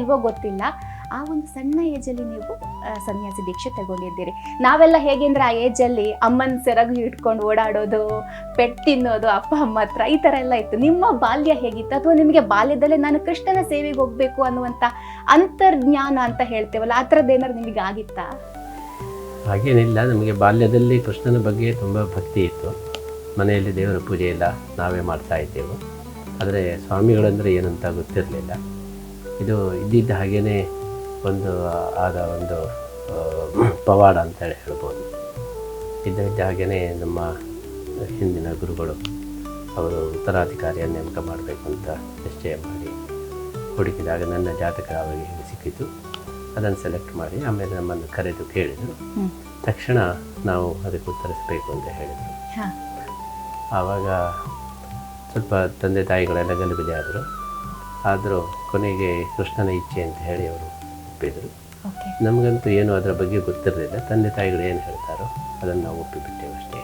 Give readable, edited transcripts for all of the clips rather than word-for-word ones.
ಇಲ್ವೋ ಗೊತ್ತಿಲ್ಲ, ಆ ಒಂದು ಸಣ್ಣ ಏಜಲ್ಲಿ ನೀವು ಸನ್ಯಾಸಿ ದೀಕ್ಷೆ ತಗೊಂಡಿದ್ದೀರಿ. ನಾವೆಲ್ಲ ಹೇಗೆ ಅಂದರೆ ಆ ಏಜಲ್ಲಿ ಅಮ್ಮನ ಸೆರಗು ಇಟ್ಕೊಂಡು ಓಡಾಡೋದು, ಪೆಟ್ಟು ತಿನ್ನೋದು ಅಪ್ಪ ಅಮ್ಮ ಹತ್ರ, ಈ ಥರ ಎಲ್ಲ ಇತ್ತು. ನಿಮ್ಮ ಬಾಲ್ಯ ಹೇಗಿತ್ತು? ಅಥವಾ ನಿಮಗೆ ಬಾಲ್ಯದಲ್ಲೇ ನಾನು ಕೃಷ್ಣನ ಸೇವೆಗೆ ಹೋಗಬೇಕು ಅನ್ನುವಂಥ ಅಂತರ್ಜ್ಞಾನ ಅಂತ ಹೇಳ್ತೇವಲ್ಲ, ಆ ಥರದ್ದು ಏನಾದ್ರು ನಿಮಗೆ ಆಗಿತ್ತಾ? ಹಾಗೇನಿಲ್ಲ, ನಮಗೆ ಬಾಲ್ಯದಲ್ಲಿ ಕೃಷ್ಣನ ಬಗ್ಗೆ ತುಂಬ ಭಕ್ತಿ ಇತ್ತು. ಮನೆಯಲ್ಲಿ ದೇವರ ಪೂಜೆ ಎಲ್ಲ ನಾವೇ ಮಾಡ್ತಾ ಇದ್ದೆವು. ಆದರೆ ಸ್ವಾಮಿಗಳಂದರೆ ಏನಂತ ಗೊತ್ತಿರಲಿಲ್ಲ. ಇದು ಇದ್ದಿದ್ದ ಹಾಗೇ ಒಂದು ಪವಾಡ ಅಂತೇಳಿ ಹೇಳ್ಬೋದು. ಇದ್ದ ಹಾಗೇ ನಮ್ಮ ಹಿಂದಿನ ಗುರುಗಳು ಅವರು ಉತ್ತರಾಧಿಕಾರಿಯನ್ನು ನೇಮಕ ಮಾಡಬೇಕು ಅಂತ ನಿಶ್ಚಯ ಮಾಡಿ ಹುಡುಕಿದಾಗ ನನ್ನ ಜಾತಕ ಅವರಿಗೆ ಸಿಕ್ಕಿತು. ಅದನ್ನು ಸೆಲೆಕ್ಟ್ ಮಾಡಿ ಆಮೇಲೆ ನಮ್ಮನ್ನು ಕರೆದು ಕೇಳಿದರು. ತಕ್ಷಣ ನಾವು ಅದಕ್ಕೆ ಉತ್ತರಿಸಬೇಕು ಅಂತ ಹೇಳಿದರು. ಆವಾಗ ಸ್ವಲ್ಪ ತಂದೆ ತಾಯಿಗಳೆಲ್ಲ ಗಲಿಬಿಲಿ ಆದರೂ ಕೊನೆಗೆ ಕೃಷ್ಣನ ಇಚ್ಛೆ ಅಂತ ಹೇಳಿ ಅವರು ಒಪ್ಪಿದರು. ನಮಗಂತೂ ಏನು ಅದರ ಬಗ್ಗೆ ಗೊತ್ತಿರಲಿಲ್ಲ. ತಂದೆ ತಾಯಿಗಳು ಏನು ಹೇಳ್ತಾರೋ ಅದನ್ನು ನಾವು ಒಪ್ಪಿಬಿಟ್ಟೆವು ಅಷ್ಟೇ.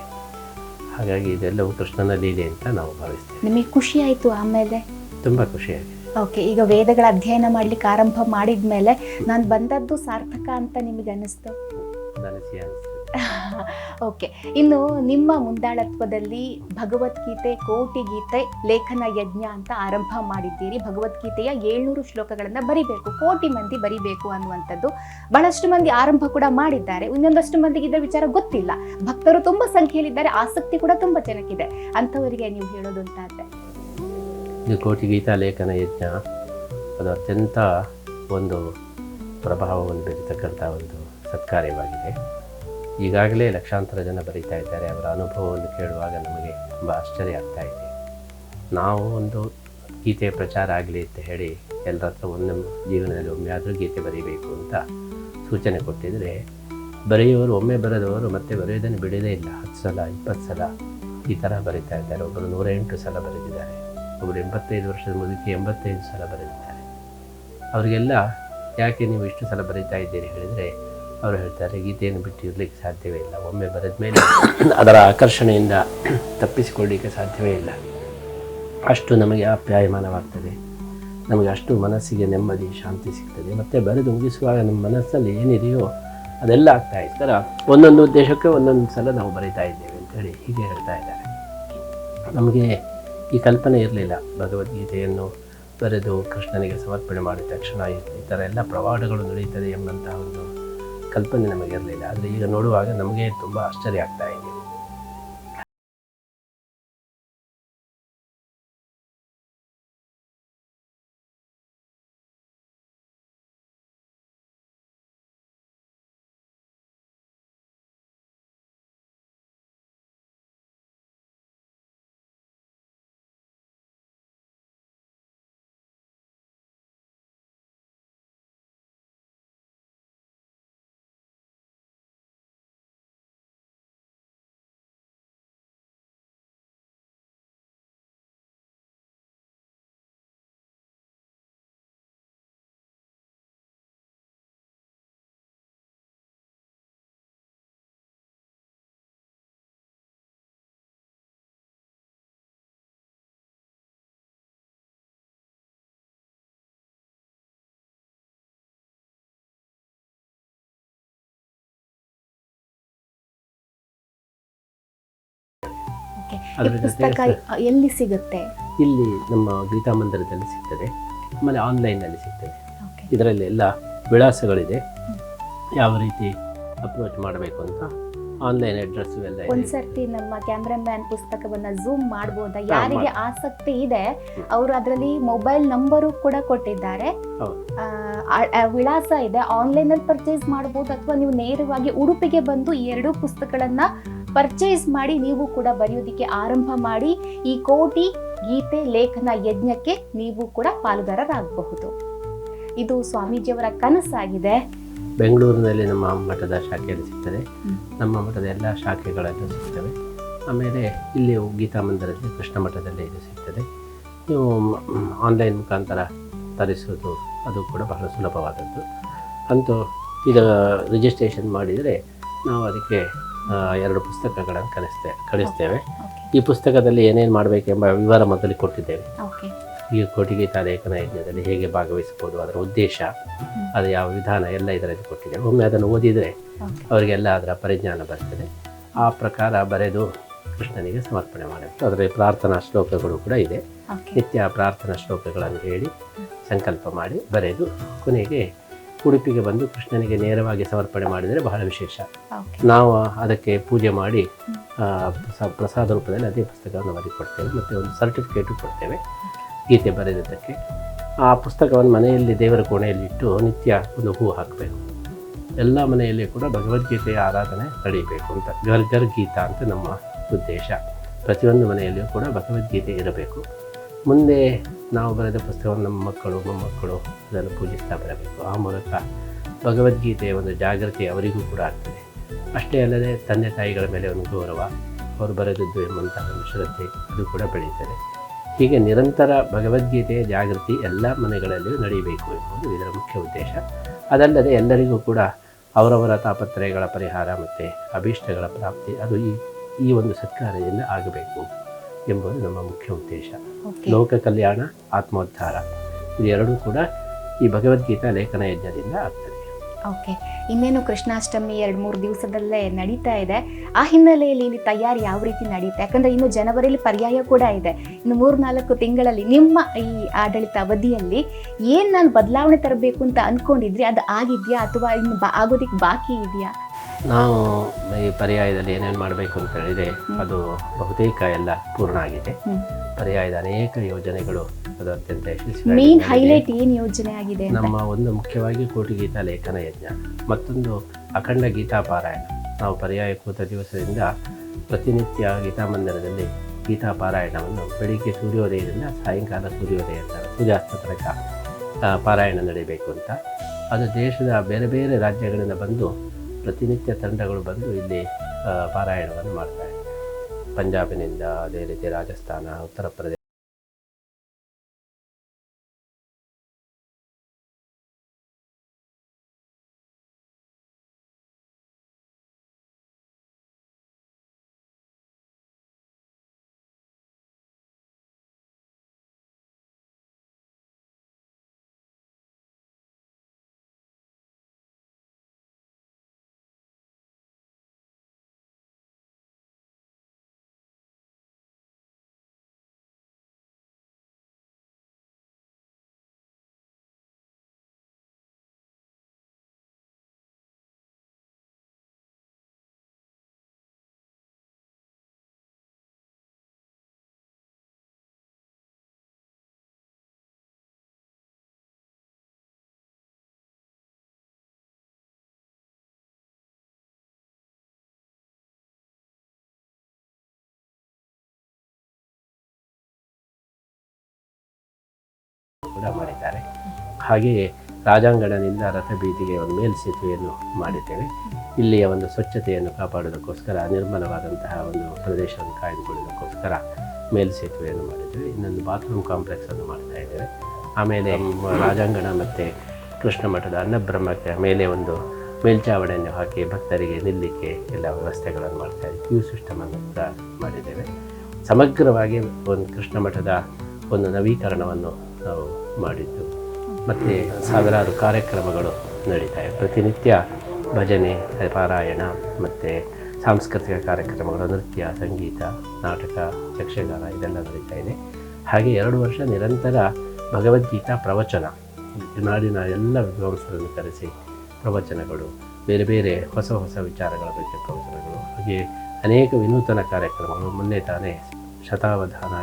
ಹಾಗಾಗಿ ಇದೆಲ್ಲವೂ ಕೃಷ್ಣನ ಲೀಲೆ ಅಂತ ನಾವು ಭಾವಿಸ್ತೇವೆ. ನಿಮಗೆ ಖುಷಿ ಆಯಿತು ಆಮೇಲೆ? ತುಂಬ ಖುಷಿಯಾಗಿದೆ. ಓಕೆ, ಈಗ ವೇದಗಳ ಅಧ್ಯಯನ ಮಾಡಲಿಕ್ಕೆ ಆರಂಭ ಮಾಡಿದ ಮೇಲೆ ನಾನು ಬಂದದ್ದು ಸಾರ್ಥಕ ಅಂತ ನಿಮಗೆ ಅನ್ನಿಸ್ತು? ನನಸಿ ಅನಿಸ್ತು. ಓಕೆ, ಇನ್ನು ನಿಮ್ಮ ಮುಂದಾಳತ್ವದಲ್ಲಿ ಭಗವದ್ಗೀತೆ ಕೋಟಿ ಗೀತೆ ಲೇಖನ ಯಜ್ಞ ಅಂತ ಆರಂಭ ಮಾಡಿದ್ದೀರಿ. ಭಗವದ್ಗೀತೆಯ 700 ಶ್ಲೋಕಗಳನ್ನು ಬರಿಬೇಕು, ಕೋಟಿ ಮಂದಿ ಬರಿಬೇಕು ಅನ್ನುವಂಥದ್ದು. ಬಹಳಷ್ಟು ಮಂದಿ ಆರಂಭ ಕೂಡ ಮಾಡಿದ್ದಾರೆ. ಇನ್ನೊಂದಷ್ಟು ಮಂದಿಗೆ ಇದರ ವಿಚಾರ ಗೊತ್ತಿಲ್ಲ. ಭಕ್ತರು ತುಂಬ ಸಂಖ್ಯೆಯಲ್ಲಿದ್ದಾರೆ, ಆಸಕ್ತಿ ಕೂಡ ತುಂಬ ಜನಕ್ಕಿದೆ. ಅಂಥವರಿಗೆ ನೀವು ಹೇಳೋದು ಅಂತಾದರೆ? ಇದು ಕೋಟಿ ಗೀತಾ ಲೇಖನ ಯಜ್ಞ ಅದು ಅತ್ಯಂತ ಒಂದು ಪ್ರಭಾವವನ್ನು ಬೀರತಕ್ಕಂಥ ಒಂದು ಸತ್ಕಾರ್ಯವಾಗಿದೆ. ಈಗಾಗಲೇ ಲಕ್ಷಾಂತರ ಜನ ಬರೀತಾ ಇದ್ದಾರೆ. ಅವರ ಅನುಭವವನ್ನು ಕೇಳುವಾಗ ನಮಗೆ ತುಂಬ ಆಶ್ಚರ್ಯ ಆಗ್ತಾ ಇದೆ. ನಾವು ಒಂದು ಗೀತೆಯ ಪ್ರಚಾರ ಆಗಲಿ ಅಂತ ಹೇಳಿ ಎಲ್ಲರ ಹತ್ರ ಜೀವನದಲ್ಲಿ ಒಮ್ಮೆ ಆದರೂ ಗೀತೆ ಬರೀಬೇಕು ಅಂತ ಸೂಚನೆ ಕೊಟ್ಟಿದ್ದರೆ, ಬರೆಯುವವರು ಒಮ್ಮೆ ಬರೆದವರು ಮತ್ತೆ ಬರೆಯೋದನ್ನು ಬಿಡೋದೇ ಇಲ್ಲ. 10 ಸಲ 20 ಸಲ ಈ ಥರ ಬರೀತಾ ಇದ್ದಾರೆ. ಒಬ್ಬರು 108 ಸಲ ಬರೆದಿದ್ದಾರೆ. ಒಬ್ಬರು 85 ವರ್ಷದ ಮುದುಕಿ 85 ಸಲ ಬರೆದಿದ್ದಾರೆ. ಅವರಿಗೆಲ್ಲ ಯಾಕೆ ನೀವು ಇಷ್ಟು ಸಲ ಬರೀತಾ ಇದ್ದೀರಿ ಹೇಳಿದರೆ, ಅವರು ಹೇಳ್ತಾರೆ ಗೀತೆಯನ್ನು ಬಿಟ್ಟು ಇರಲಿಕ್ಕೆ ಸಾಧ್ಯವೇ ಇಲ್ಲ. ಒಮ್ಮೆ ಬರೆದ ಮೇಲೆ ಅದರ ಆಕರ್ಷಣೆಯಿಂದ ತಪ್ಪಿಸಿಕೊಳ್ಳಲಿಕ್ಕೆ ಸಾಧ್ಯವೇ ಇಲ್ಲ. ಅಷ್ಟು ನಮಗೆ ಆಪ್ಯಾಯಮಾನವಾಗ್ತದೆ, ನಮಗೆ ಅಷ್ಟು ಮನಸ್ಸಿಗೆ ನೆಮ್ಮದಿ ಶಾಂತಿ ಸಿಗ್ತದೆ. ಮತ್ತು ಬರೆದು ಮುಗಿಸುವಾಗ ನಮ್ಮ ಮನಸ್ಸಲ್ಲಿ ಏನಿದೆಯೋ ಅದೆಲ್ಲ ಆಗ್ತಾ ಇರ್ತಾರ. ಒಂದೊಂದು ಉದ್ದೇಶಕ್ಕೆ ಒಂದೊಂದು ಸಲ ನಾವು ಬರೀತಾ ಇದ್ದೇವೆ ಅಂತೇಳಿ ಹೀಗೆ ಹೇಳ್ತಾ ಇದ್ದಾರೆ. ನಮಗೆ ಈ ಕಲ್ಪನೆ ಇರಲಿಲ್ಲ, ಭಗವದ್ಗೀತೆಯನ್ನು ಬರೆದು ಕೃಷ್ಣನಿಗೆ ಸಮರ್ಪಣೆ ಮಾಡಿದ ತಕ್ಷಣ ಈ ಥರ ಎಲ್ಲ ಪ್ರವಾದಗಳು ನಡೆಯುತ್ತದೆ ಎಂಬಂತಹ ಒಂದು ಕಲ್ಪನೆ ನಮಗಿರಲಿಲ್ಲ. ಆದರೆ ಈಗ ನೋಡುವಾಗ ನಮಗೆ ತುಂಬ ಆಶ್ಚರ್ಯ ಆಗ್ತಾ ಇದೆ. ಪುಸ್ತಕ ಎಲ್ಲಿ ಸಿಗುತ್ತೆ? ಇಲ್ಲಿ ನಮ್ಮ ಗೀತಾ ಮಂದಿರದಲ್ಲಿ ಸಿಗ್ತದೆ, ಆಮೇಲೆ ಆನ್ಲೈನಲ್ಲಿ ಸಿಗ್ತದೆ. ಇದರಲ್ಲಿ ಎಲ್ಲ ವಿಳಾಸಗಳಿದೆ, ಯಾವ ರೀತಿ ಅಪ್ರೋಚ್ ಮಾಡಬೇಕು ಅಂತ ಆನ್ಲೈನ್ ಅಡ್ರೆಸ್ ಎಲ್ಲ ಇದೆ. ಒಂದ್ಸರ್ತಿ ನಮ್ಮ ಕ್ಯಾಮ್ರಾಮ್ಯಾನ್ ಪುಸ್ತಕವನ್ನ ಝೂಮ್ ಮಾಡಬಹುದಾ? ಯಾರಿಗೆ ಆಸಕ್ತಿ ಇದೆ ಅವರು ಅದರಲ್ಲಿ ಮೊಬೈಲ್ ನಂಬರು ಕೂಡ ಕೊಟ್ಟಿದ್ದಾರೆ, ವಿಳಾಸ ಇದೆ. ಆನ್ಲೈನ್ ಅಲ್ಲಿ ಪರ್ಚೇಸ್ ಮಾಡಬಹುದು, ಅಥವಾ ನೀವು ನೇರವಾಗಿ ಉಡುಪಿಗೆ ಬಂದು ಈ 2 ಪುಸ್ತಕಗಳನ್ನ ಪರ್ಚೇಸ್ ಮಾಡಿ ನೀವು ಕೂಡ ಬರೆಯೋದಿಕ್ಕೆ ಆರಂಭ ಮಾಡಿ ಈ ಕೋಟಿ ಗೀತೆ ಲೇಖನ ಯಜ್ಞಕ್ಕೆ ನೀವು ಕೂಡ ಪಾಲುದಾರರಾಗಬಹುದು. ಇದು ಸ್ವಾಮೀಜಿಯವರ ಕನಸಾಗಿದೆ. ಬೆಂಗಳೂರಿನಲ್ಲಿ ನಮ್ಮ ಮಠದ ಶಾಖೆಯಲ್ಲಿ ಸಿಗ್ತದೆ, ನಮ್ಮ ಮಠದ ಎಲ್ಲ ಶಾಖೆಗಳಲ್ಲೂ ಸಿಗ್ತವೆ. ಆಮೇಲೆ ಇಲ್ಲಿ ಗೀತಾ ಮಂದಿರದಲ್ಲಿ ಕೃಷ್ಣ ಮಠದಲ್ಲಿ ಇದು ಸಿಗ್ತದೆ. ನೀವು ಆನ್ಲೈನ್ ಮುಖಾಂತರ ತರಿಸೋದು ಅದು ಕೂಡ ಬಹಳ ಸುಲಭವಾದದ್ದು. ಅಂತೂ ಈಗ ರಿಜಿಸ್ಟ್ರೇಷನ್ ಮಾಡಿದರೆ ನಾವು ಅದಕ್ಕೆ 2 ಪುಸ್ತಕಗಳನ್ನು ಕಳಿಸ್ತೇವೆ. ಈ ಪುಸ್ತಕದಲ್ಲಿ ಏನೇನು ಮಾಡಬೇಕೆಂಬ ವಿವರ ಮೊದಲು ಕೊಟ್ಟಿದ್ದೇವೆ. ಈ ಕೋಟಿ ಗೀತಾ ಲೇಖನ ಯಜ್ಞದಲ್ಲಿ ಹೇಗೆ ಭಾಗವಹಿಸ್ಬೋದು, ಅದರ ಉದ್ದೇಶ, ಅದು ಯಾವ ವಿಧಾನ ಎಲ್ಲ ಇದರಲ್ಲಿ ಕೊಟ್ಟಿದೆ. ಒಮ್ಮೆ ಅದನ್ನು ಓದಿದರೆ ಅವರಿಗೆಲ್ಲ ಅದರ ಪರಿಜ್ಞಾನ ಬರ್ತದೆ. ಆ ಪ್ರಕಾರ ಬರೆದು ಕೃಷ್ಣನಿಗೆ ಸಮರ್ಪಣೆ ಮಾಡಬೇಕು. ಅದರಲ್ಲಿ ಪ್ರಾರ್ಥನಾ ಶ್ಲೋಕಗಳು ಕೂಡ ಇದೆ. ನಿತ್ಯ ಪ್ರಾರ್ಥನಾ ಶ್ಲೋಕಗಳನ್ನು ಹೇಳಿ ಸಂಕಲ್ಪ ಮಾಡಿ ಬರೆದು ಕೊನೆಗೆ ಉಡುಪಿಗೆ ಬಂದು ಕೃಷ್ಣನಿಗೆ ನೇರವಾಗಿ ಸಮರ್ಪಣೆ ಮಾಡಿದರೆ ಬಹಳ ವಿಶೇಷ. ನಾವು ಅದಕ್ಕೆ ಪೂಜೆ ಮಾಡಿ ಪ್ರಸಾದ ರೂಪದಲ್ಲಿ ಅದೇ ಪುಸ್ತಕವನ್ನು ಬರೆದು ಕೊಡ್ತೇವೆ ಮತ್ತು ಒಂದು ಸರ್ಟಿಫಿಕೇಟು ಕೊಡ್ತೇವೆ ಗೀತೆ ಬರೆದಿದ್ದಕ್ಕೆ. ಆ ಪುಸ್ತಕವನ್ನು ಮನೆಯಲ್ಲಿ ದೇವರ ಕೋಣೆಯಲ್ಲಿ ಇಟ್ಟು ನಿತ್ಯ ಒಂದು ಹೂ ಹಾಕಬೇಕು. ಎಲ್ಲ ಮನೆಯಲ್ಲಿ ಕೂಡ ಭಗವದ್ಗೀತೆಯ ಆರಾಧನೆ ನಡೆಯಬೇಕು ಅಂತ, ಗರ್ ಗೀತಾ ಅಂತ ನಮ್ಮ ಉದ್ದೇಶ. ಪ್ರತಿಯೊಂದು ಮನೆಯಲ್ಲಿಯೂ ಕೂಡ ಭಗವದ್ಗೀತೆ ಇರಬೇಕು. ಮುಂದೆ ನಾವು ಬರೆದ ಪುಸ್ತಕವನ್ನು ನಮ್ಮ ಮಕ್ಕಳು ಮೊಮ್ಮಕ್ಕಳು ಅದನ್ನು ಪೂಜಿಸ್ತಾ ಬರಬೇಕು. ಆ ಮೂಲಕ ಭಗವದ್ಗೀತೆಯ ಒಂದು ಜಾಗೃತಿ ಅವರಿಗೂ ಕೂಡ ಆಗ್ತದೆ. ಅಷ್ಟೇ ಅಲ್ಲದೆ ತಂದೆ ತಾಯಿಗಳ ಮೇಲೆ ಒಂದು ಗೌರವ, ಅವರು ಬರೆದದ್ದು ಎಂಬಂತಹ ಒಂದು ಶ್ರದ್ಧೆ ಅದು ಕೂಡ ಬೆಳೀತದೆ. ಹೀಗೆ ನಿರಂತರ ಭಗವದ್ಗೀತೆಯ ಜಾಗೃತಿ ಎಲ್ಲ ಮನೆಗಳಲ್ಲಿಯೂ ನಡೆಯಬೇಕು ಎಂಬುದು ಇದರ ಮುಖ್ಯ ಉದ್ದೇಶ. ಅದಲ್ಲದೆ ಎಲ್ಲರಿಗೂ ಕೂಡ ಅವರವರ ತಾಪತ್ರಯಗಳ ಪರಿಹಾರ ಮತ್ತು ಅಭೀಷ್ಟಗಳ ಪ್ರಾಪ್ತಿ ಅದು ಈ ಒಂದು ಸತ್ಕಾರ್ಯದಿಂದ ಆಗಬೇಕು ಎಂಬುದು ನಮ್ಮ ಮುಖ್ಯ ಉದ್ದೇಶ. ಲೋಕ ಕಲ್ಯಾಣ, ಆತ್ಮೋದ್ಧಾರ ಇದೆರಡೂ ಕೂಡ ಈ ಭಗವದ್ಗೀತಾ ಲೇಖನ ಯಜ್ಞದಿಂದ ಆಗ್ತದೆ. ಓಕೆ, ಇನ್ನೇನು ಕೃಷ್ಣಾಷ್ಟಮಿ 2-3 ದಿವಸದಲ್ಲೇ ನಡೀತಾ ಇದೆ. ಆ ಹಿನ್ನೆಲೆಯಲ್ಲಿ ಇಲ್ಲಿ ತಯಾರಿ ಯಾವ ರೀತಿ ನಡೀತಾ? ಯಾಕಂದರೆ ಇನ್ನು ಜನವರಿಯಲ್ಲಿ ಪರ್ಯಾಯ ಕೂಡ ಇದೆ. ಇನ್ನು 3-4 ತಿಂಗಳಲ್ಲಿ ನಿಮ್ಮ ಈ ಆಡಳಿತ ಅವಧಿಯಲ್ಲಿ ಏನು ನಾನು ಬದಲಾವಣೆ ತರಬೇಕು ಅಂತ ಅಂದ್ಕೊಂಡಿದ್ರಿ, ಅದು ಆಗಿದೆಯಾ ಅಥವಾ ಇನ್ನು ಆಗೋದಕ್ಕೆ ಬಾಕಿ ಇದೆಯಾ? ನಾವು ಈ ಪರ್ಯಾಯದಲ್ಲಿ ಏನೇನು ಮಾಡಬೇಕು ಅಂತ ಹೇಳಿದರೆ ಅದು ಬಹುತೇಕ ಎಲ್ಲ ಪೂರ್ಣ ಆಗಿದೆ. ಪರ್ಯಾಯದ ಅನೇಕ ಯೋಜನೆಗಳು ಅದು ಅತ್ಯಂತ ಯಶಸ್ವಿ. ಮೇನ್ ಹೈಲೈಟ್ ಏನು ಯೋಜನೆ ಆಗಿದೆ? ನಮ್ಮ ಒಂದು ಮುಖ್ಯವಾಗಿ ಕೋಟಿ ಗೀತಾ ಲೇಖನ ಯಜ್ಞ, ಮತ್ತೊಂದು ಅಖಂಡ ಗೀತಾ ಪಾರಾಯಣ. ನಾವು ಪರ್ಯಾಯ ಕೂತ ದಿವಸದಿಂದ ಪ್ರತಿನಿತ್ಯ ಗೀತಾ ಮಂದಿರದಲ್ಲಿ ಗೀತಾ ಪಾರಾಯಣವನ್ನು ಬೆಳಿಗ್ಗೆ ಸೂರ್ಯೋದಯದಿಂದ ಸಾಯಂಕಾಲ ಸೂರ್ಯಾಸ್ತ ತನಕ ಪಾರಾಯಣ ನಡೆಯಬೇಕು ಅಂತ. ಅದು ದೇಶದ ಬೇರೆ ಬೇರೆ ರಾಜ್ಯಗಳಿಂದ ಬಂದು ಪ್ರತಿನಿತ್ಯ ತಂಡಗಳು ಬಂದು ಇಲ್ಲಿ ಪಾರಾಯಣವನ್ನು ಮಾಡ್ತಾರೆ. ಪಂಜಾಬಿನಿಂದ, ಅದೇ ರೀತಿ ರಾಜಸ್ಥಾನ, ಉತ್ತರ ಪ್ರದೇಶ, ಕೂಡ ಮಾಡಿದ್ದಾರೆ. ಹಾಗೆಯೇ ರಾಜಾಂಗಣದಿಂದ ರಥಬೀದಿಗೆ ಒಂದು ಮೇಲ್ಸೇತುವೆಯನ್ನು ಮಾಡಿದ್ದೇವೆ. ಇಲ್ಲಿಯ ಒಂದು ಸ್ವಚ್ಛತೆಯನ್ನು ಕಾಪಾಡೋದಕ್ಕೋಸ್ಕರ, ನಿರ್ಮಲವಾದಂತಹ ಒಂದು ಪ್ರದೇಶವನ್ನು ಕಾಯ್ದುಕೊಳ್ಳೋದಕ್ಕೋಸ್ಕರ ಮೇಲ್ಸೇತುವೆಯನ್ನು ಮಾಡಿದ್ದೇವೆ. ಇನ್ನೊಂದು ಬಾತ್ರೂಮ್ ಕಾಂಪ್ಲೆಕ್ಸನ್ನು ಮಾಡ್ತಾ ಇದ್ದೇವೆ. ಆಮೇಲೆ ರಾಜಾಂಗಣ ಮತ್ತು ಕೃಷ್ಣ ಮಠದ ಅನ್ನಬ್ರಹ್ಮಕ್ಕೆ ಮೇಲೆ ಒಂದು ಮೇಲ್ಚಾವಣಿಯನ್ನು ಹಾಕಿ ಭಕ್ತರಿಗೆ ನಿಲ್ಲಲಿಕ್ಕೆ ಎಲ್ಲ ವ್ಯವಸ್ಥೆಗಳನ್ನು ಮಾಡ್ತಾ ಇದ್ದೀವಿ. ಕ್ಯೂ ಸಿಸ್ಟಮನ್ನು ಕೂಡ ಮಾಡಿದ್ದೇವೆ. ಸಮಗ್ರವಾಗಿ ಒಂದು ಕೃಷ್ಣ ಮಠದ ಒಂದು ನವೀಕರಣವನ್ನು ನಾವು ಮಾಡಿದ್ದು. ಮತ್ತು ಸಾವಿರಾರು ಕಾರ್ಯಕ್ರಮಗಳು ನಡೀತಾ ಇವೆ. ಪ್ರತಿನಿತ್ಯ ಭಜನೆ, ಪಾರಾಯಣ ಮತ್ತು ಸಾಂಸ್ಕೃತಿಕ ಕಾರ್ಯಕ್ರಮಗಳು, ನೃತ್ಯ, ಸಂಗೀತ, ನಾಟಕ, ಯಕ್ಷಗಾನ ಇದೆಲ್ಲ ನಡೀತಾ ಇದೆ. ಹಾಗೆ 2 ವರ್ಷ ನಿರಂತರ ಭಗವದ್ಗೀತಾ ಪ್ರವಚನ, ನಾಡಿನ ಎಲ್ಲ ವಿದ್ವಾಂಸರನ್ನು ಕರೆಸಿ ಪ್ರವಚನಗಳು, ಬೇರೆ ಬೇರೆ ಹೊಸ ಹೊಸ ವಿಚಾರಗಳ ಬಗ್ಗೆ ಪ್ರವಚನಗಳು, ಹಾಗೆ ಅನೇಕ ವಿನೂತನ ಕಾರ್ಯಕ್ರಮಗಳು. ಮೊನ್ನೆ ತಾನೇ ಶತಾವಧಾನ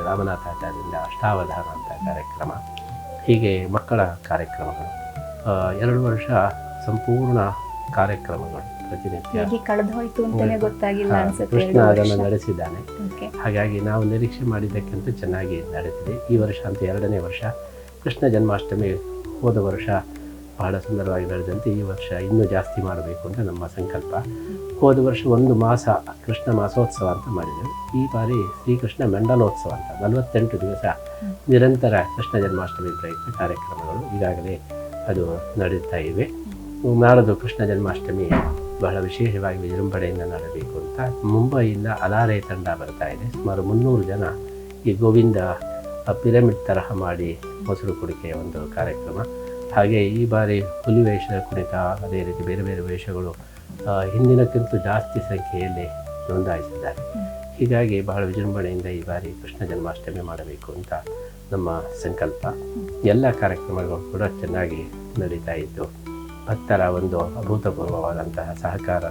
ರಾಮನಾಥಾಚಾರ್ಯರಿಂದ ಅಷ್ಟಾವಧಾನ ಅಂತ ಕಾರ್ಯಕ್ರಮ, ಹೀಗೆ ಮಕ್ಕಳ ಕಾರ್ಯಕ್ರಮಗಳು, 2 ವರ್ಷ ಸಂಪೂರ್ಣ ಕಾರ್ಯಕ್ರಮಗಳು ಪ್ರತಿನಿತ್ಯ ಕಳೆದು ಹೋಯ್ತು ಅಂತಾನೆ ಗೊತ್ತಾಗಿಲ್ಲ ಅನ್ಸುತ್ತೆ. ಕೃಷ್ಣ ಅದನ್ನು ನಡೆಸಿದ್ದಾನೆ. ಹಾಗಾಗಿ ನಾವು ನಿರೀಕ್ಷೆ ಮಾಡಿದ್ದಕ್ಕಿಂತ ಚೆನ್ನಾಗಿ ನಡೆದಿದೆ. ಈ ವರ್ಷ ಅಂತ 2ನೇ ವರ್ಷ. ಕೃಷ್ಣ ಜನ್ಮಾಷ್ಟಮಿ ಹೋದ ವರ್ಷ ಬಹಳ ಸುಂದರವಾಗಿ ನಡೆದಂತೆ ಈ ವರ್ಷ ಇನ್ನೂ ಜಾಸ್ತಿ ಮಾಡಬೇಕು ಅಂತ ನಮ್ಮ ಸಂಕಲ್ಪ. ಹೋದ ವರ್ಷ 1 ಮಾಸ ಕೃಷ್ಣ ಮಾಸೋತ್ಸವ ಅಂತ ಮಾಡಿದೆವು. ಈ ಬಾರಿ ಶ್ರೀಕೃಷ್ಣ ಮಂಡಲೋತ್ಸವ ಅಂತ 48 ದಿವಸ ನಿರಂತರ ಕೃಷ್ಣ ಜನ್ಮಾಷ್ಟಮಿ ಪ್ರಯುಕ್ತ ಕಾರ್ಯಕ್ರಮಗಳು ಈಗಾಗಲೇ ಅದು ನಡೀತಾ ಇವೆ. ನಾಳದು ಕೃಷ್ಣ ಜನ್ಮಾಷ್ಟಮಿ ಬಹಳ ವಿಶೇಷವಾಗಿ ವಿಜೃಂಭಣೆಯಿಂದ ನಡೆಯಬೇಕು ಅಂತ ಮುಂಬೈಯಿಂದ ಅಲಾರೆ ತಂಡ ಬರ್ತಾ ಇದೆ. ಸುಮಾರು 300 ಜನ ಈ ಗೋವಿಂದ ಪಿರಮಿಡ್ ತರಹ ಮಾಡಿ ಮೊಸರು ಕುಡಿಕೆಯ ಒಂದು ಕಾರ್ಯಕ್ರಮ. ಹಾಗೆ ಈ ಬಾರಿ ಹುಲಿ ವೇಷದ ಕುಣಿತ, ಅದೇ ರೀತಿ ಬೇರೆ ಬೇರೆ ವೇಷಗಳು ಹಿಂದಿನಕ್ಕಿಂತ ಜಾಸ್ತಿ ಸಂಖ್ಯೆಯಲ್ಲಿ ನೋಂದಾಯಿಸಿದ್ದಾರೆ. ಹೀಗಾಗಿ ಬಹಳ ವಿಜೃಂಭಣೆಯಿಂದ ಈ ಬಾರಿ ಕೃಷ್ಣ ಜನ್ಮಾಷ್ಟಮಿ ಮಾಡಬೇಕು ಅಂತ ನಮ್ಮ ಸಂಕಲ್ಪ. ಎಲ್ಲ ಕಾರ್ಯಕ್ರಮಗಳು ಕೂಡ ಚೆನ್ನಾಗಿ ನಡೀತಾ ಇದ್ದು ಭಕ್ತರ ಒಂದು ಅಭೂತಪೂರ್ವವಾದಂತಹ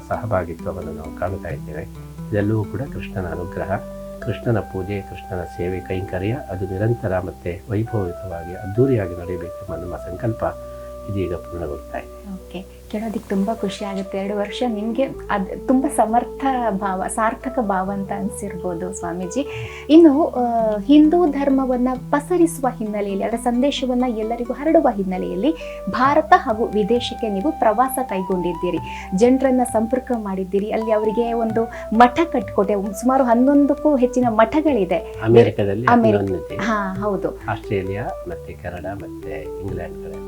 ಸಹಭಾಗಿತ್ವವನ್ನು ನಾವು ಕಾಣ್ತಾ ಇದ್ದೇವೆ. ಇದೆಲ್ಲವೂ ಕೂಡ ಕೃಷ್ಣನ ಅನುಗ್ರಹ, ಕೃಷ್ಣನ ಪೂಜೆ, ಕೃಷ್ಣನ ಸೇವೆ, ಕೈಂಕರ್ಯ ಅದು ನಿರಂತರ ಮತ್ತು ವೈಭವಿತವಾಗಿ ಅದ್ಧೂರಿಯಾಗಿ ನಡೆಯಬೇಕೆಂಬ ನಮ್ಮ ಸಂಕಲ್ಪ ಇದೀಗ ಪೂರ್ಣಗೊಳ್ತಾ ಇದೆ. ಓಕೆ, ಕೇಳೋದಕ್ಕೆ ತುಂಬ ಖುಷಿ ಆಗುತ್ತೆ. 2 ವರ್ಷ ನಿಮಗೆ ಅದು ತುಂಬ ಸಮರ್ಥ ಭಾವ, ಸಾರ್ಥಕ ಭಾವ ಅಂತ ಅನಿಸಿರ್ಬೋದು ಸ್ವಾಮೀಜಿ. ಇನ್ನು ಹಿಂದೂ ಧರ್ಮವನ್ನು ಪಸರಿಸುವ ಹಿನ್ನೆಲೆಯಲ್ಲಿ, ಅದರ ಸಂದೇಶವನ್ನು ಎಲ್ಲರಿಗೂ ಹರಡುವ ಹಿನ್ನೆಲೆಯಲ್ಲಿ ಭಾರತ ಹಾಗೂ ವಿದೇಶಕ್ಕೆ ನೀವು ಪ್ರವಾಸ ಕೈಗೊಂಡಿದ್ದೀರಿ, ಜನರನ್ನು ಸಂಪರ್ಕ ಮಾಡಿದ್ದೀರಿ. ಅಲ್ಲಿ ಅವರಿಗೆ ಒಂದು ಮಠ ಕಟ್ಟಿಕೊಟ್ಟೆ, ಸುಮಾರು 11ಕ್ಕೂ ಹೆಚ್ಚಿನ ಮಠಗಳಿದೆ ಅಮೆರಿಕದಲ್ಲಿ. ಹಾ, ಹೌದು. ಆಸ್ಟ್ರೇಲಿಯಾ ಮತ್ತೆ ಕೆನಡಾ ಮತ್ತೆ ಇಂಗ್ಲೆಂಡ್ಗಳಲ್ಲಿ.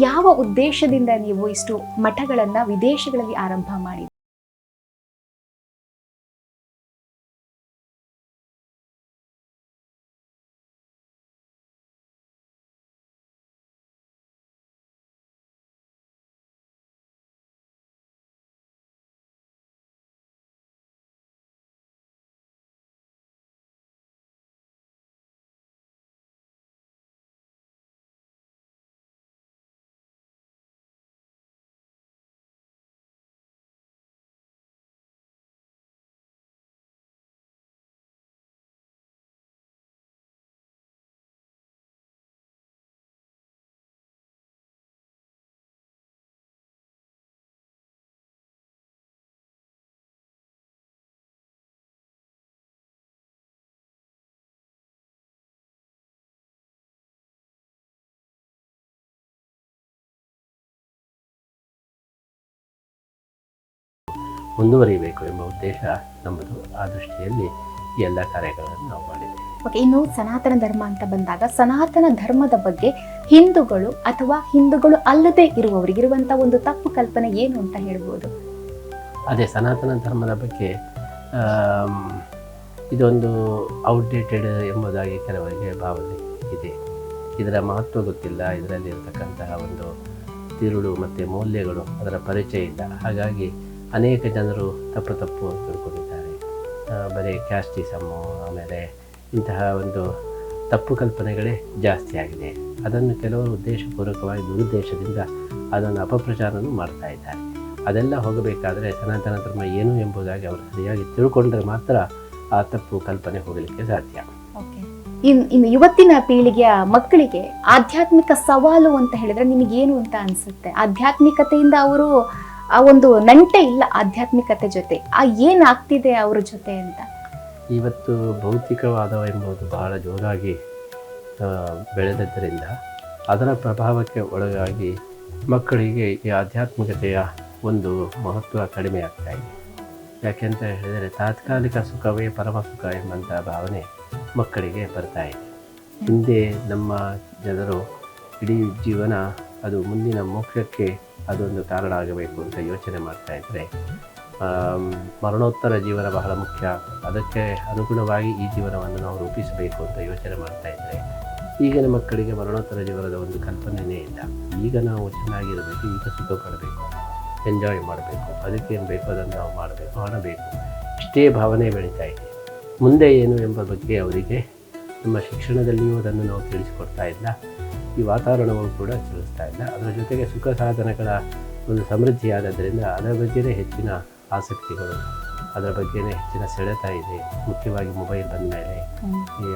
ಯಾವ ಉದ್ದೇಶದಿಂದ ನೀವು ಇಷ್ಟು ಮಠಗಳನ್ನ ವಿದೇಶಗಳಲ್ಲಿ ಆರಂಭ ಮಾಡಿದ್ರಿ? ಮುಂದುವರಿಯಬೇಕು ಎಂಬ ಉದ್ದೇಶ ನಮ್ಮದು. ಆ ದೃಷ್ಟಿಯಲ್ಲಿ ಈ ಎಲ್ಲ ಕಾರ್ಯಗಳನ್ನು ನಾವು ಮಾಡಿದ್ದೇವೆ. ಓಕೆ, ಇನ್ನು ಸನಾತನ ಧರ್ಮ ಅಂತ ಬಂದಾಗ ಸನಾತನ ಧರ್ಮದ ಬಗ್ಗೆ ಹಿಂದೂಗಳು ಅಥವಾ ಹಿಂದೂಗಳು ಅಲ್ಲದೆ ಇರುವವರಿಗಿರುವಂಥ ಒಂದು ತಪ್ಪು ಕಲ್ಪನೆ ಏನು ಅಂತ ಹೇಳ್ಬೋದು? ಅದೇ ಸನಾತನ ಧರ್ಮದ ಬಗ್ಗೆ ಇದೊಂದು ಔಟ್ಡೇಟೆಡ್ ಎಂಬುದಾಗಿ ಕೆಲವರಿಗೆ ಭಾವನೆ ಇದೆ. ಇದರ ಮಹತ್ವ ಗೊತ್ತಿಲ್ಲ, ಇದರಲ್ಲಿ ಇರತಕ್ಕಂತಹ ಒಂದು ತಿರುಳು ಮತ್ತು ಮೌಲ್ಯಗಳು ಅದರ ಪರಿಚಯ ಇಲ್ಲ. ಹಾಗಾಗಿ ಅನೇಕ ಜನರು ತಪ್ಪು ತಿಳ್ಕೊಂಡಿದ್ದಾರೆ. ಬರೀ ಕ್ಯಾಸ್ಟಿಸಮ್ಮು, ಆಮೇಲೆ ಇಂತಹ ಒಂದು ತಪ್ಪು ಕಲ್ಪನೆಗಳೇ ಜಾಸ್ತಿ ಆಗಿದೆ. ಅದನ್ನು ಕೆಲವರು ಉದ್ದೇಶಪೂರ್ವಕವಾಗಿ ದುರುದ್ದೇಶದಿಂದ ಅದನ್ನು ಅಪಪ್ರಚಾರನೂ ಮಾಡ್ತಾ ಇದ್ದಾರೆ. ಅದೆಲ್ಲ ಹೋಗಬೇಕಾದರೆ ಸನಾತನ ಧರ್ಮ ಏನು ಎಂಬುದಾಗಿ ಅವರು ಸರಿಯಾಗಿ ತಿಳ್ಕೊಂಡ್ರೆ ಮಾತ್ರ ಆ ತಪ್ಪು ಕಲ್ಪನೆ ಹೋಗಲಿಕ್ಕೆ ಸಾಧ್ಯ. ಇನ್ನು ಇವತ್ತಿನ ಪೀಳಿಗೆಯ ಮಕ್ಕಳಿಗೆ ಆಧ್ಯಾತ್ಮಿಕ ಸವಾಲು ಅಂತ ಹೇಳಿದ್ರೆ ನಿಮಗೇನು ಅಂತ ಅನಿಸುತ್ತೆ? ಆಧ್ಯಾತ್ಮಿಕತೆಯಿಂದ ಅವರು ಆ ಒಂದು ನಂಟೆ ಇಲ್ಲ ಆಧ್ಯಾತ್ಮಿಕತೆ ಜೊತೆ, ಏನಾಗ್ತಿದೆ ಅವ್ರ ಜೊತೆ ಅಂತ? ಇವತ್ತು ಭೌತಿಕವಾದ ಎಂಬುದು ಬಹಳ ಜೋರಾಗಿ ಬೆಳೆದದ್ದರಿಂದ ಅದರ ಪ್ರಭಾವಕ್ಕೆ ಒಳಗಾಗಿ ಮಕ್ಕಳಿಗೆ ಈ ಆಧ್ಯಾತ್ಮಿಕತೆಯ ಒಂದು ಮಹತ್ವ ಕಡಿಮೆ ಆಗ್ತಾ ಇದೆ. ಯಾಕೆಂತ ಹೇಳಿದರೆ ತಾತ್ಕಾಲಿಕ ಸುಖವೇ ಪರಮ ಸುಖ ಎಂಬಂಥ ಭಾವನೆ ಮಕ್ಕಳಿಗೆ ಬರ್ತಾ ಇದೆ. ಹಿಂದೆ ನಮ್ಮ ಜನರು ಇಡೀ ಜೀವನ ಅದು ಮುಂದಿನ ಮೋಕ್ಷಕ್ಕೆ ಅದೊಂದು ಕಾರಣ ಆಗಬೇಕು ಅಂತ ಯೋಚನೆ ಮಾಡ್ತಾ ಇದ್ದರೆ, ಮರಣೋತ್ತರ ಜೀವನ ಬಹಳ ಮುಖ್ಯ, ಅದಕ್ಕೆ ಅನುಗುಣವಾಗಿ ಈ ಜೀವನವನ್ನು ನಾವು ರೂಪಿಸಬೇಕು ಅಂತ ಯೋಚನೆ ಮಾಡ್ತಾ ಇದ್ದರೆ, ಈಗಿನ ಮಕ್ಕಳಿಗೆ ಮರಣೋತ್ತರ ಜೀವನದ ಒಂದು ಕಲ್ಪನೆಯೇ ಇಲ್ಲ. ಈಗ ನಾವು ಚೆನ್ನಾಗಿರಬೇಕು, ಈಗ ಸುಖ ಪಡಬೇಕು, ಎಂಜಾಯ್ ಮಾಡಬೇಕು, ಅದಕ್ಕೇನು ಬೇಕೋ ಅದನ್ನು ನಾವು ಮಾಡಬೇಕು, ಇಷ್ಟೇ ಭಾವನೆ ಬೆಳೀತಾ ಇದೆ. ಮುಂದೆ ಏನು ಎಂಬ ಬಗ್ಗೆ ಅವರಿಗೆ ನಮ್ಮ ಶಿಕ್ಷಣದಲ್ಲಿಯೂ ಅದನ್ನು ನಾವು ತಿಳಿಸಿಕೊಡ್ತಾ ಇಲ್ಲ, ಈ ವಾತಾವರಣವನ್ನು ಕೂಡ ತಿಳಿಸ್ತಾ ಇಲ್ಲ. ಅದರ ಜೊತೆಗೆ ಸುಖ ಸಾಧನಗಳ ಒಂದು ಸಮೃದ್ಧಿಯಾದ್ದರಿಂದ ಅದರ ಬಗ್ಗೆನೇ ಹೆಚ್ಚಿನ ಆಸಕ್ತಿಗಳು, ಅದರ ಬಗ್ಗೆನೇ ಹೆಚ್ಚಿನ ಸೆಳೆತ ಇದೆ. ಮುಖ್ಯವಾಗಿ ಮೊಬೈಲ್ ಬಂದ ಮೇಲೆ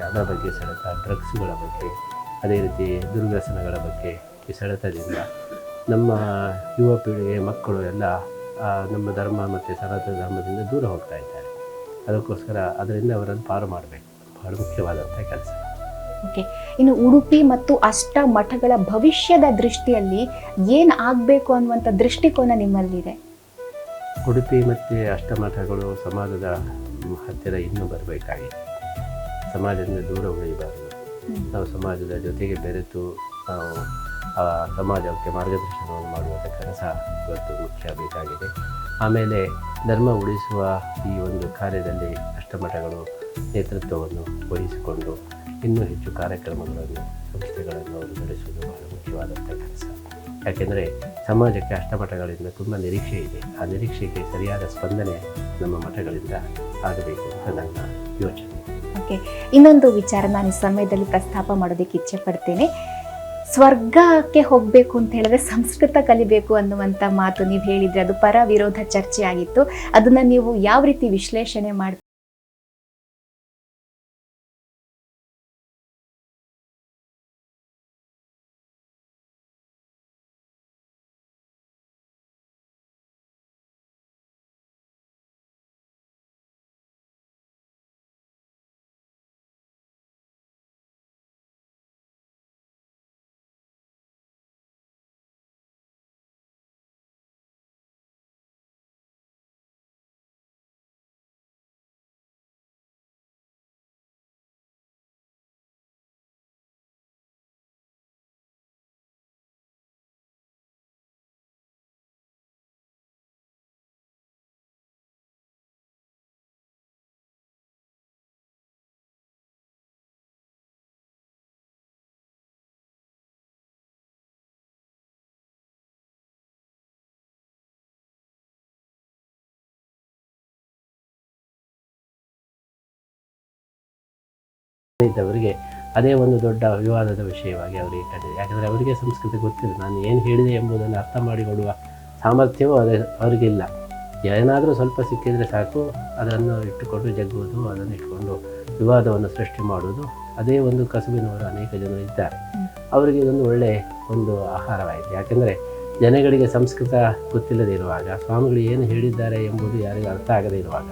ಅದರ ಬಗ್ಗೆ ಸೆಳೆತ, ಡ್ರಗ್ಸ್ಗಳ ಬಗ್ಗೆ, ಅದೇ ರೀತಿ ದುರ್ವ್ಯಸನಗಳ ಬಗ್ಗೆ ಈ ಸೆಳೆತದಿಂದ ನಮ್ಮ ಯುವ ಪೀಳಿಗೆ ಮಕ್ಕಳು ಎಲ್ಲ ನಮ್ಮ ಧರ್ಮ ಮತ್ತು ಸನಾತನ ಧರ್ಮದಿಂದ ದೂರ ಹೋಗ್ತಾ ಇದ್ದಾರೆ. ಅದಕ್ಕೋಸ್ಕರ ಅದರಿಂದ ಅವರನ್ನು ಪಾರು ಮಾಡಬೇಕು, ಬಹಳ ಮುಖ್ಯವಾದಂಥ ಕೆಲಸ. ಓಕೆ, ಇನ್ನು ಉಡುಪಿ ಮತ್ತು ಅಷ್ಟ ಮಠಗಳ ಭವಿಷ್ಯದ ದೃಷ್ಟಿಯಲ್ಲಿ ಏನು ಆಗಬೇಕು ಅನ್ನುವಂಥ ದೃಷ್ಟಿಕೋನ ನಿಮ್ಮಲ್ಲಿದೆ? ಉಡುಪಿ ಮತ್ತು ಅಷ್ಟಮಠಗಳು ಸಮಾಜದ ಹತ್ತಿರ ಇನ್ನೂ ಬರಬೇಕಾಗಿದೆ. ಸಮಾಜದಿಂದ ದೂರ ಉಳಿಯಬಾರದು. ನಾವು ಸಮಾಜದ ಜೊತೆಗೆ ಬೆರೆತು ನಾವು ಸಮಾಜಕ್ಕೆ ಮಾರ್ಗದರ್ಶನವನ್ನು ಮಾಡುವಂಥ ಕೆಲಸ ಇವತ್ತು ಮುಖ್ಯ ಬೇಕಾಗಿದೆ. ಆಮೇಲೆ ಧರ್ಮ ಉಳಿಸುವ ಈ ಒಂದು ಕಾರ್ಯದಲ್ಲಿ ಅಷ್ಟಮಠಗಳು ನೇತೃತ್ವವನ್ನು ವಹಿಸಿಕೊಂಡು ಇನ್ನೂ ಹೆಚ್ಚು ಕಾರ್ಯಕ್ರಮಗಳನ್ನು ಸಂಸ್ಥೆಗಳನ್ನು ಅವರು ನಡೆಸುವುದು ಬಹಳ ಮುಖ್ಯವಾದಂಥ ಕೆಲಸ. ಯಾಕೆಂದರೆ ಸಮಾಜಕ್ಕೆ ಅಷ್ಟಮಠಗಳಿಂದ ತುಂಬ ನಿರೀಕ್ಷೆ ಇದೆ. ಆ ನಿರೀಕ್ಷೆಗೆ ಸರಿಯಾದ ಸ್ಪಂದನೆ ನಮ್ಮ ಮಠಗಳಿಂದ ಆಗಬೇಕು ಅಂತ ನನ್ನ ಯೋಚನೆ. ಓಕೆ, ಇನ್ನೊಂದು ವಿಚಾರ ನಾನು ಈ ಸಮಯದಲ್ಲಿ ಪ್ರಸ್ತಾಪ ಮಾಡೋದಕ್ಕೆ ಇಚ್ಛೆ ಪಡ್ತೇನೆ. ಸ್ವರ್ಗಕ್ಕೆ ಹೋಗಬೇಕು ಅಂತ ಹೇಳಿದ್ರೆ ಸಂಸ್ಕೃತ ಕಲಿಬೇಕು ಅನ್ನುವಂಥ ಮಾತು ನೀವು ಹೇಳಿದ್ರೆ ಅದು ಪರ ವಿರೋಧ ಚರ್ಚೆ ಆಗಿತ್ತು. ಅದನ್ನ ನೀವು ಯಾವ ರೀತಿ ವಿಶ್ಲೇಷಣೆ ಮಾಡಿ? ಇದ್ದವರಿಗೆ ಅದೇ ಒಂದು ದೊಡ್ಡ ವಿವಾದದ ವಿಷಯವಾಗಿ ಅವರಿಗೆ ಕಂಡಿದೆ. ಯಾಕಂದರೆ ಅವರಿಗೆ ಸಂಸ್ಕೃತಿ ಗೊತ್ತಿಲ್ಲ. ನಾನು ಏನು ಹೇಳಿದೆ ಎಂಬುದನ್ನು ಅರ್ಥ ಮಾಡಿಕೊಳ್ಳುವ ಸಾಮರ್ಥ್ಯವೂ ಅವರಿಗಿಲ್ಲ. ಏನಾದರೂ ಸ್ವಲ್ಪ ಸಿಕ್ಕಿದರೆ ಸಾಕು, ಅದನ್ನು ಇಟ್ಟುಕೊಂಡು ಜಗ್ಗುವುದು, ಅದನ್ನು ಇಟ್ಟುಕೊಂಡು ವಿವಾದವನ್ನು ಸೃಷ್ಟಿ ಮಾಡುವುದು, ಅದೇ ಒಂದು ಕಸುಬಿನವರು ಅನೇಕ ಜನರು ಇದ್ದಾರೆ. ಅವರಿಗೆ ಇದೊಂದು ಒಳ್ಳೆಯ ಒಂದು ಆಹಾರವಾಯಿತು. ಯಾಕೆಂದರೆ ಜನಗಳಿಗೆ ಸಂಸ್ಕೃತ ಗೊತ್ತಿಲ್ಲದೆ ಇರುವಾಗ, ಸ್ವಾಮಿಗಳು ಏನು ಹೇಳಿದ್ದಾರೆ ಎಂಬುದು ಯಾರಿಗೂ ಅರ್ಥ ಆಗದೇ ಇರುವಾಗ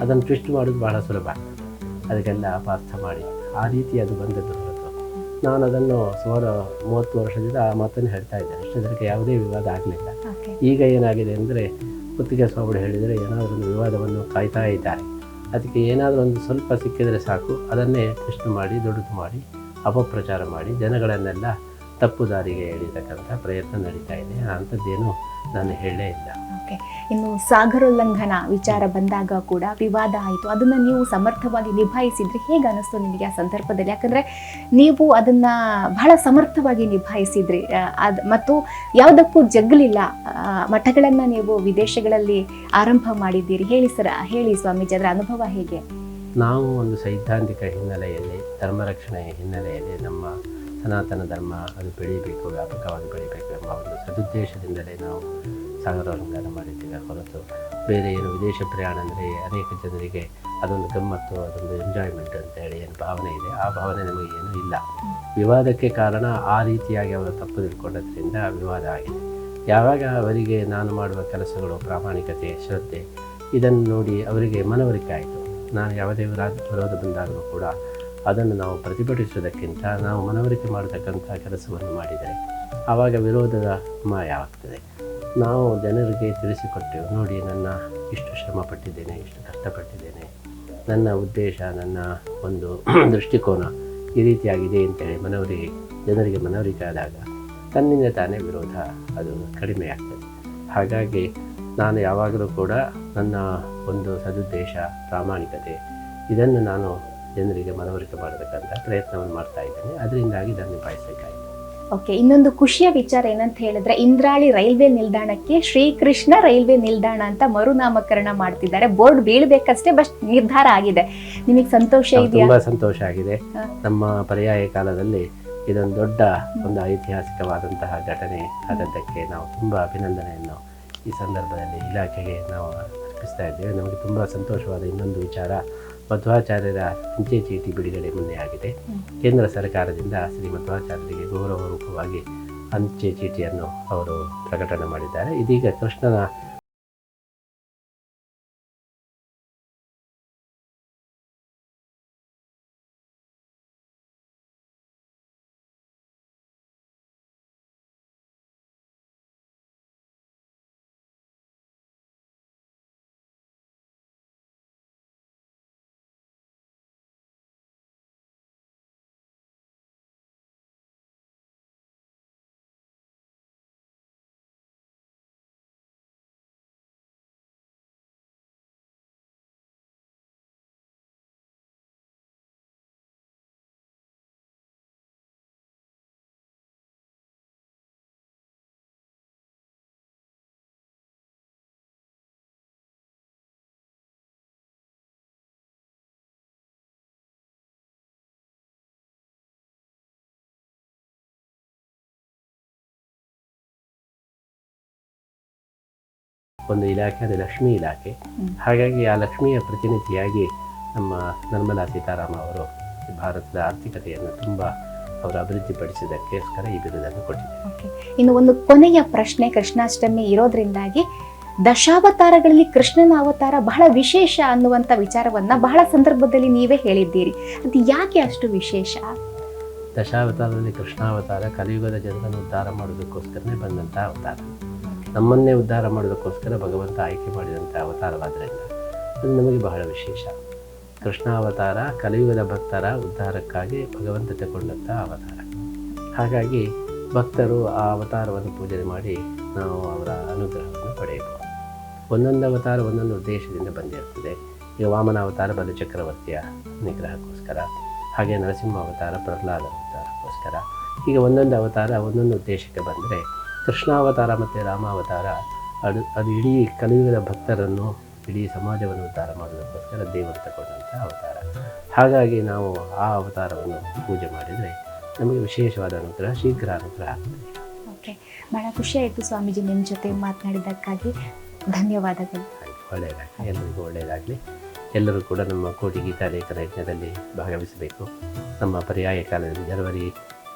ಅದನ್ನು ಟ್ವಿಸ್ಟ್ ಮಾಡೋದು ಬಹಳ ಸುಲಭ. ಅದಕ್ಕೆಲ್ಲ ಅಪಾರ್ಥ ಮಾಡಿ ಆ ರೀತಿ ಅದು ಬಂದದ್ದು ಹೊರತು ನಾನು ಅದನ್ನು ಸುಮಾರು 30 ವರ್ಷದಿಂದ ಆ ಮಾತನ್ನು ಹೇಳ್ತಾ ಇದ್ದೇನೆ. ಅಷ್ಟೊಂದಕ್ಕೆ ಯಾವುದೇ ವಿವಾದ ಆಗಲಿಲ್ಲ. ಈಗ ಏನಾಗಿದೆ ಅಂದರೆ ಕುತ್ತಿಗೆ ಸ್ವಾಮಿಗಳು ಹೇಳಿದರೆ ಏನಾದರೂ ಒಂದು ವಿವಾದವನ್ನು ಕಾಯ್ತಾ ಇದ್ದಾರೆ. ಅದಕ್ಕೆ ಏನಾದರೂ ಒಂದು ಸ್ವಲ್ಪ ಸಿಕ್ಕಿದರೆ ಸಾಕು, ಅದನ್ನೇ ಟ್ವಿಸ್ಟ್ ಮಾಡಿ ದೊಡ್ಡದು ಮಾಡಿ ಅಪಪ್ರಚಾರ ಮಾಡಿ ಜನಗಳನ್ನೆಲ್ಲ ತಪ್ಪು ದಾರಿಗೆ ಎಳೀತಕ್ಕಂಥ ಪ್ರಯತ್ನ ನಡೀತಾ ಇದೆ. ಅಂಥದ್ದೇನು ನಾನು ಹೇಳೇ ಇಲ್ಲ. ಓಕೆ, ಇನ್ನು ಸಾಗರೋಲ್ಲಂಘನ ವಿಚಾರ ಬಂದಾಗ ಕೂಡ ವಿವಾದ ಆಯಿತು. ಅದನ್ನು ನೀವು ಸಮರ್ಥವಾಗಿ ನಿಭಾಯಿಸಿದ್ರೆ ಹೇಗೆ ಅನ್ನಿಸ್ತು ನಿಮಗೆ ಆ ಸಂದರ್ಭದಲ್ಲಿ? ಯಾಕಂದರೆ ನೀವು ಅದನ್ನು ಬಹಳ ಸಮರ್ಥವಾಗಿ ನಿಭಾಯಿಸಿದ್ರಿ, ಮತ್ತು ಯಾವುದಕ್ಕೂ ಜಗ್ಗಲಿಲ್ಲ. ಮಠಗಳನ್ನು ನೀವು ವಿದೇಶಗಳಲ್ಲಿ ಆರಂಭ ಮಾಡಿದ್ದೀರಿ. ಹೇಳಿ ಸ್ವಾಮೀಜಿ, ಅದರ ಅನುಭವ ಹೇಗೆ? ನಾವು ಒಂದು ಸೈದ್ಧಾಂತಿಕ ಹಿನ್ನೆಲೆಯಲ್ಲಿ, ಧರ್ಮರಕ್ಷಣೆಯ ಹಿನ್ನೆಲೆಯಲ್ಲಿ ನಮ್ಮ ಸನಾತನ ಧರ್ಮ ಅದು ಬೆಳೀಬೇಕು, ವ್ಯಾಪಕವಾಗಿ ಬೆಳೀಬೇಕು ಎಂಬ ಒಂದು ಸದುದ್ದೇಶದಿಂದಲೇ ನಾವು ಸಾಗರೋಲ್ಲಂಘನ ಮಾಡಿದ್ದೇವೆ ಹೊರತು ಬೇರೆ ಏನು ವಿದೇಶ ಪ್ರಯಾಣ ಅಂದರೆ ಅನೇಕ ಜನರಿಗೆ ಅದೊಂದು ಗಮ್ಮತ್ತು, ಅದೊಂದು ಎಂಜಾಯ್ಮೆಂಟ್ ಅಂತೇಳಿ ಏನು ಭಾವನೆ ಇದೆ, ಆ ಭಾವನೆ ನಮಗೆ ಏನೂ ಇಲ್ಲ. ವಿವಾದಕ್ಕೆ ಕಾರಣ ಆ ರೀತಿಯಾಗಿ ಅವರು ತಪ್ಪು ತಿಳ್ಕೊಂಡದ್ರಿಂದ ವಿವಾದ ಆಗಿದೆ. ಯಾವಾಗ ಅವರಿಗೆ ನಾನು ಮಾಡುವ ಕೆಲಸಗಳು ಪ್ರಾಮಾಣಿಕತೆ, ಶ್ರದ್ಧೆ ಇದನ್ನು ನೋಡಿ ಅವರಿಗೆ ಮನವರಿಕೆ ಆಯಿತು. ನಾನು ಯಾವುದೇ ವಿರೋಧ ಬಂದಾಗಲೂ ಕೂಡ ಅದನ್ನು ನಾವು ಪ್ರತಿಭಟಿಸುವುದಕ್ಕಿಂತ ನಾವು ಮನವರಿಕೆ ಮಾಡತಕ್ಕಂಥ ಕೆಲಸವನ್ನು ಮಾಡಿದರೆ ಆವಾಗ ವಿರೋಧದ ಮಾಯ ಆಗ್ತದೆ. ನಾವು ಜನರಿಗೆ ತಿಳಿಸಿಕೊಟ್ಟೆವು, ನೋಡಿ ನನ್ನ ಇಷ್ಟು ಶ್ರಮ ಪಟ್ಟಿದ್ದೇನೆ, ಇಷ್ಟು ಕಷ್ಟಪಟ್ಟಿದ್ದೇನೆ, ನನ್ನ ಉದ್ದೇಶ, ನನ್ನ ಒಂದು ದೃಷ್ಟಿಕೋನ ಈ ರೀತಿಯಾಗಿದೆ ಅಂತೇಳಿ ಜನರಿಗೆ ಮನವರಿಕೆ ಆದಾಗ ತನ್ನಿಂದ ತಾನೇ ವಿರೋಧ ಅದು ಕಡಿಮೆ ಆಗ್ತದೆ. ಹಾಗಾಗಿ ನಾನು ಯಾವಾಗಲೂ ಕೂಡ ನನ್ನ ಒಂದು ಸದುದ್ದೇಶ, ಪ್ರಾಮಾಣಿಕತೆ ಇದನ್ನು ನಾನು ಜನರಿಗೆ ಮನವರಿಕೆ ಮಾಡತಕ್ಕಂಥ ಪ್ರಯತ್ನವನ್ನು ಮಾಡ್ತಾ ಇದ್ದೇನೆ. ಅದರಿಂದಾಗಿ ಇದನ್ನು ನಿಭಾಯಿಸಬೇಕಾಗಿದೆ. ಓಕೆ, ಇನ್ನೊಂದು ಖುಷಿಯ ವಿಚಾರ ಏನಂತ ಹೇಳಿದ್ರೆ, ಇಂದ್ರಾಳಿ ರೈಲ್ವೆ ನಿಲ್ದಾಣಕ್ಕೆ ಶ್ರೀಕೃಷ್ಣ ರೈಲ್ವೆ ನಿಲ್ದಾಣ ಅಂತ ಮರುನಾಮಕರಣ ಮಾಡ್ತಿದ್ದಾರೆ. ಬೋರ್ಡ್ ಬೀಳ್ಬೇಕಷ್ಟೇ, ಬಟ್ ನಿರ್ಧಾರ ಆಗಿದೆ. ನಿಮಗೆ ಸಂತೋಷ ಇದೆಯಾ? ತುಂಬಾ ಸಂತೋಷ ಆಗಿದೆ. ನಮ್ಮ ಪರ್ಯಾಯ ಕಾಲದಲ್ಲಿ ಇದೊಂದು ದೊಡ್ಡ ಒಂದು ಐತಿಹಾಸಿಕವಾದಂತಹ ಘಟನೆ ಆದದ್ದಕ್ಕೆ ನಾವು ತುಂಬ ಅಭಿನಂದನೆಯನ್ನು ಈ ಸಂದರ್ಭದಲ್ಲಿ ಇಲಾಖೆಗೆ ನಾವು ಅರ್ಪಿಸ್ತಾ ಇದ್ದೇವೆ. ನಮಗೆ ತುಂಬ ಸಂತೋಷವಾದ ಇನ್ನೊಂದು ವಿಚಾರ, ಮಧ್ವಾಚಾರ್ಯರ ಅಂಚೆ ಚೀಟಿ ಬಿಡುಗಡೆ ಮೊನ್ನೆ ಆಗಿದೆ. ಕೇಂದ್ರ ಸರ್ಕಾರದಿಂದ ಶ್ರೀ ಮಧ್ವಾಚಾರ್ಯರಿಗೆ ಗೌರವ ರೂಪವಾಗಿ ಅಂಚೆ ಚೀಟಿಯನ್ನು ಅವರು ಪ್ರಕಟಣೆ ಮಾಡಿದ್ದಾರೆ. ಇದೀಗ ಕೃಷ್ಣನ ಒಂದು ಇಲಾಖೆ, ಅದು ಲಕ್ಷ್ಮೀ ಇಲಾಖೆ. ಹಾಗಾಗಿ ಆ ಲಕ್ಷ್ಮಿಯ ಪ್ರತಿನಿಧಿಯಾಗಿ ನಮ್ಮ ನಿರ್ಮಲಾ ಸೀತಾರಾಮನ್ ಅವರು ಭಾರತದ ಆರ್ಥಿಕತೆಯನ್ನು ತುಂಬ ಅವರು ಅಭಿವೃದ್ಧಿಪಡಿಸಿದ್ದಕ್ಕೋಸ್ಕರ ಈ ಬಿರುದನ್ನು ಕೊಟ್ಟಿದ್ದಾರೆ. ಓಕೆ, ಇನ್ನು ಒಂದು ಕೊನೆಯ ಪ್ರಶ್ನೆ, ಕೃಷ್ಣಾಷ್ಟಮಿ ಇರೋದ್ರಿಂದಾಗಿ ದಶಾವತಾರಗಳಲ್ಲಿ ಕೃಷ್ಣನ ಅವತಾರ ಬಹಳ ವಿಶೇಷ ಅನ್ನುವಂಥ ವಿಚಾರವನ್ನ ಬಹಳ ಸಂದರ್ಭದಲ್ಲಿ ನೀವೇ ಹೇಳಿದ್ದೀರಿ. ಅದು ಯಾಕೆ ಅಷ್ಟು ವಿಶೇಷ? ದಶಾವತಾರದಲ್ಲಿ ಕೃಷ್ಣಾವತಾರ ಕಲಿಯುಗದ ಜನರನ್ನು ಉದ್ಧಾರ ಮಾಡೋದಕ್ಕೋಸ್ಕರನೇ ಬಂದಂಥ ಅವತಾರ. ನಮ್ಮನ್ನೇ ಉದ್ಧಾರ ಮಾಡೋದಕ್ಕೋಸ್ಕರ ಭಗವಂತ ಆಯ್ಕೆ ಮಾಡಿದಂಥ ಅವತಾರವಾದ್ದರಿಂದ ಅದು ನಮಗೆ ಬಹಳ ವಿಶೇಷ. ಕೃಷ್ಣಾವತಾರ ಕಲಿಯುಗದ ಭಕ್ತರ ಉದ್ಧಾರಕ್ಕಾಗಿ ಭಗವಂತ ತಗೊಂಡಂಥ ಅವತಾರ. ಹಾಗಾಗಿ ಭಕ್ತರು ಆ ಅವತಾರವನ್ನು ಪೂಜೆ ಮಾಡಿ ನಾವು ಅವರ ಅನುಗ್ರಹವನ್ನು ಪಡೆಯಬಹುದು. ಒಂದೊಂದು ಅವತಾರ ಒಂದೊಂದು ಉದ್ದೇಶದಿಂದ ಬಂದಿರ್ತದೆ. ಈಗ ವಾಮನ ಅವತಾರ ಬಲು ಚಕ್ರವರ್ತಿಯ ನಿಗ್ರಹಕ್ಕೋಸ್ಕರ, ಹಾಗೆ ನರಸಿಂಹ ಅವತಾರ ಪ್ರಹ್ಲಾದ ಅವತಾರಕ್ಕೋಸ್ಕರ. ಈಗ ಒಂದೊಂದು ಅವತಾರ ಒಂದೊಂದು ಉದ್ದೇಶಕ್ಕೆ ಬಂದರೆ, ಕೃಷ್ಣಾವತಾರ ಮತ್ತು ರಾಮಾವತಾರ ಅದು ಇಡೀ ಕಲಿಯುಗದ ಭಕ್ತರನ್ನು, ಇಡೀ ಸಮಾಜವನ್ನು ಉದ್ಧಾರ ಮಾಡೋದಕ್ಕೋಸ್ಕರ ದೇವರು ತಗೊಂಡಂಥ ಅವತಾರ. ಹಾಗಾಗಿ ನಾವು ಆ ಅವತಾರವನ್ನು ಪೂಜೆ ಮಾಡಿದರೆ ನಮಗೆ ವಿಶೇಷವಾದ ಅನುಗ್ರಹ, ಶೀಘ್ರ ಅನುಗ್ರಹ ಆಗ್ತದೆ. ಓಕೆ, ಬಹಳ ಖುಷಿ ಆಯಿತು ಸ್ವಾಮೀಜಿ ನಿಮ್ಮ ಜೊತೆ ಮಾತನಾಡಿದ್ದಕ್ಕಾಗಿ. ಧನ್ಯವಾದಗಳು. ಒಳ್ಳೆಯದಾಗಲಿ, ಎಲ್ಲರಿಗೂ ಒಳ್ಳೆಯದಾಗಲಿ. ಎಲ್ಲರೂ ಕೂಡ ನಮ್ಮ ಕೋಟಿ ಗೀತಾ ಲೇಖನ ಯಜ್ಞದಲ್ಲಿ ಭಾಗವಹಿಸಬೇಕು. ನಮ್ಮ ಪರ್ಯಾಯ ಕಾಲದಲ್ಲಿ ಜನವರಿ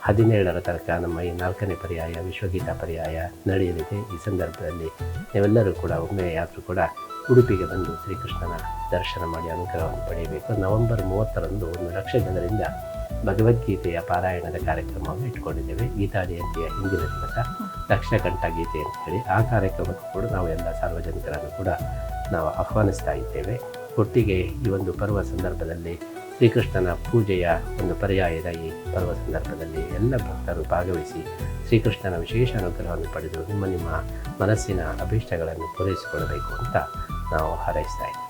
17ರ ತನಕ ನಮ್ಮ ಈ 4ನೇ ಪರ್ಯಾಯ ವಿಶ್ವಗೀತಾ ಪರ್ಯಾಯ ನಡೆಯಲಿದೆ. ಈ ಸಂದರ್ಭದಲ್ಲಿ ನೀವೆಲ್ಲರೂ ಕೂಡ ಒಮ್ಮೆಯಾದರೂ ಕೂಡ ಉಡುಪಿಗೆ ಬಂದು ಶ್ರೀಕೃಷ್ಣನ ದರ್ಶನ ಮಾಡಿ ಅನುಗ್ರಹವನ್ನು ಪಡೆಯಬೇಕು. ನವೆಂಬರ್ 30ರಂದು 1 ಲಕ್ಷ ಜನರಿಂದ ಭಗವದ್ಗೀತೆಯ ಪಾರಾಯಣದ ಕಾರ್ಯಕ್ರಮವನ್ನು ಇಟ್ಕೊಂಡಿದ್ದೇವೆ. ಗೀತಾ ಜಯಂತಿಯ ಹಿಂದಿನ ದಿವಸ ಲಕ್ಷಕಂಠ ಗೀತೆ ಅಂತ ಹೇಳಿ ಆ ಕಾರ್ಯಕ್ರಮಕ್ಕೂ ಕೂಡ ನಾವು ಎಲ್ಲ ಸಾರ್ವಜನಿಕರನ್ನು ಕೂಡ ನಾವು ಆಹ್ವಾನಿಸ್ತಾ ಇದ್ದೇವೆ. ಒಟ್ಟಿಗೆ ಈ ಒಂದು ಪರ್ವ ಸಂದರ್ಭದಲ್ಲಿ ಶ್ರೀಕೃಷ್ಣನ ಪೂಜೆಯ ಒಂದು ಪರ್ಯಾಯದ ಈ ಪರ್ವ ಸಂದರ್ಭದಲ್ಲಿ ಎಲ್ಲ ಭಕ್ತರು ಭಾಗವಹಿಸಿ ಶ್ರೀಕೃಷ್ಣನ ವಿಶೇಷ ಅನುಗ್ರಹವನ್ನು ಪಡೆದು ನಿಮ್ಮ ಮನಸ್ಸಿನ ಅಭೀಷ್ಟಗಳನ್ನು ಪೂರೈಸಿಕೊಳ್ಳಬೇಕು ಅಂತ ನಾವು ಹಾರೈಸ್ತಾ ಇದ್ದೇವೆ.